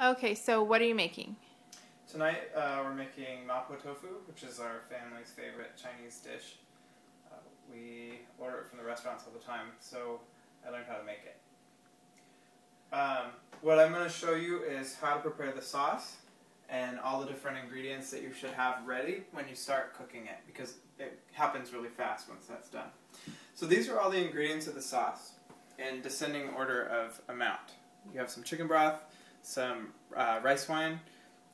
Okay, so what are you making? Tonight we're making Po Tofu, which is our family's favorite Chinese dish. We order it from the restaurants all the time, so I learned how to make it. What I'm going to show you is how to prepare the sauce and all the different ingredients that you should have ready when you start cooking it, because it happens really fast once that's done. So these are all the ingredients of the sauce in descending order of amount. You have some chicken broth, some rice wine,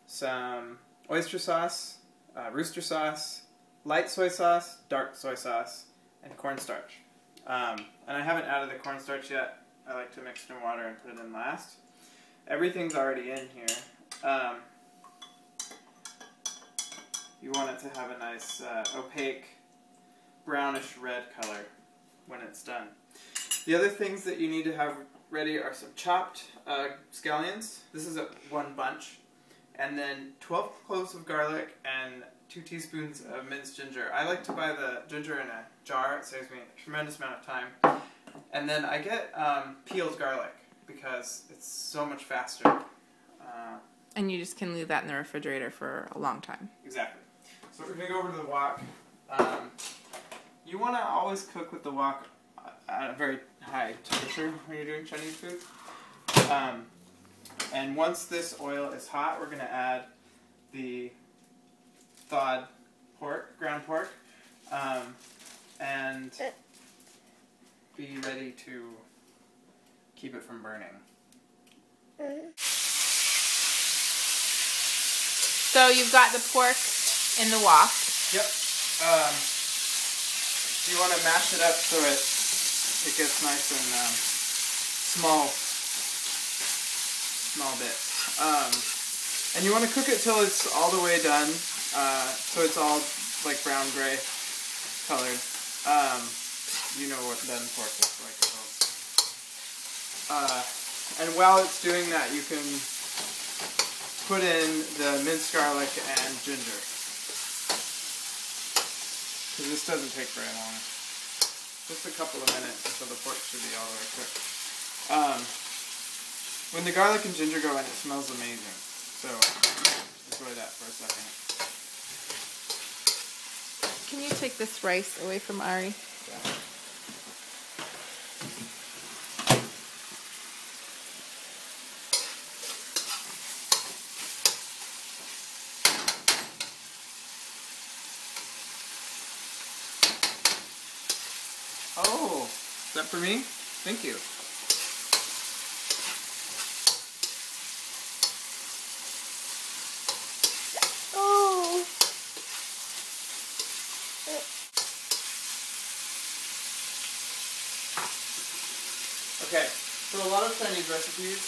some oyster sauce, rooster sauce, light soy sauce, dark soy sauce, and cornstarch. And I haven't added the cornstarch yet. I like to mix it in water and put it in last. Everything's already in here. You want it to have a nice opaque brownish red color when it's done. The other things that you need to have ready are some chopped scallions. This is one bunch. And then 12 cloves of garlic and 2 teaspoons of minced ginger. I like to buy the ginger in a jar. It saves me a tremendous amount of time. And then I get peeled garlic because it's so much faster. And you just can leave that in the refrigerator for a long time. Exactly. So we're going to go over to the wok. You want to always cook with the wok at a very high temperature when you're doing Chinese food. And once this oil is hot, we're going to add the thawed pork, ground pork, and be ready to keep it from burning. So you've got the pork in the wok. Yep. You want to mash it up so it gets nice and small bits. And you want to cook it till it's all the way done, so it's all like brown gray colored. You know what done pork looks like, I hope. And while it's doing that, you can put in the minced garlic and ginger, because this doesn't take very long. Just a couple of minutes until the pork should be all the way cooked. When the garlic and ginger go in, it smells amazing. So enjoy that for a second. Can you take this rice away from Ari? Yeah. Oh, is that for me? Thank you. Oh. Okay, so a lot of Chinese recipes,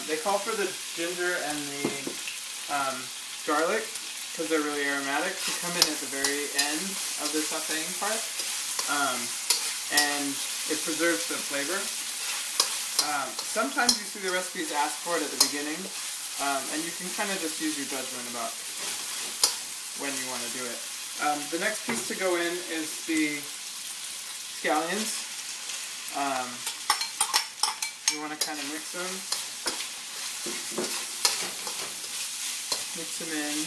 they call for the ginger and the garlic, because they're really aromatic, to come in at the very end of the sautéing part. And it preserves the flavor. Sometimes you see the recipes ask for it at the beginning, and you can kind of just use your judgment about when you want to do it. The next piece to go in is the scallions. You want to kind of mix them. Mix them in.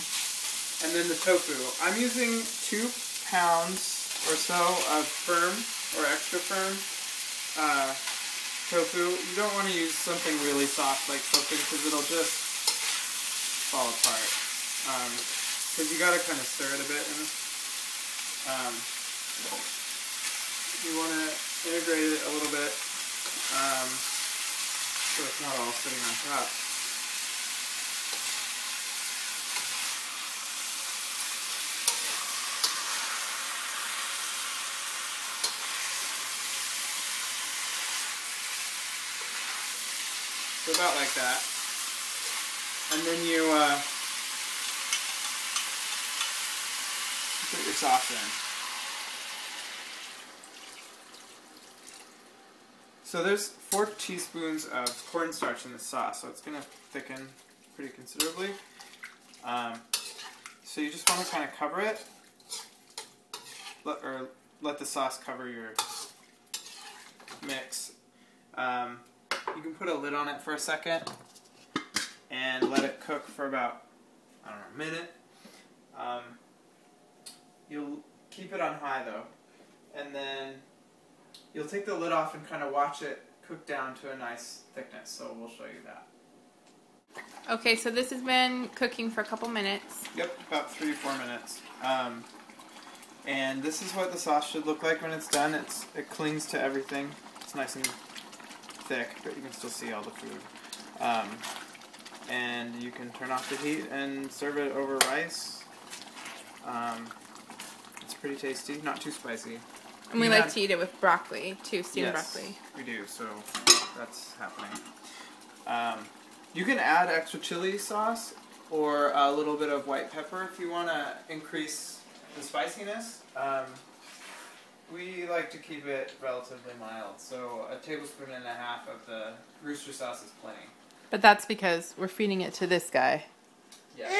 And then the tofu. I'm using 2 pounds or so of firm or extra firm tofu. You don't want to use something really soft like something, because it'll just fall apart. Because you got to kind of stir it a bit. You want to integrate it a little bit so it's not all sitting on top. So about like that. And then you put your sauce in. So there's 4 teaspoons of cornstarch in the sauce, so it's going to thicken pretty considerably. So you just want to kind of cover it, let the sauce cover your mix. You can put a lid on it for a second, and let it cook for about, I don't know, a minute. You'll keep it on high though, and then you'll take the lid off and kind of watch it cook down to a nice thickness, so we'll show you that. Okay, so this has been cooking for a couple minutes. Yep, about 3 to 4 minutes. And this is what the sauce should look like when it's done. It clings to everything. It's nice and thick, but you can still see all the food. And you can turn off the heat and serve it over rice. It's pretty tasty, not too spicy. And we like to eat it with broccoli, too, steamed broccoli. We do, so that's happening. You can add extra chili sauce or a little bit of white pepper if you want to increase the spiciness. We like to keep it relatively mild, so a tablespoon and a half of the rooster sauce is plenty. But that's because we're feeding it to this guy. Yeah.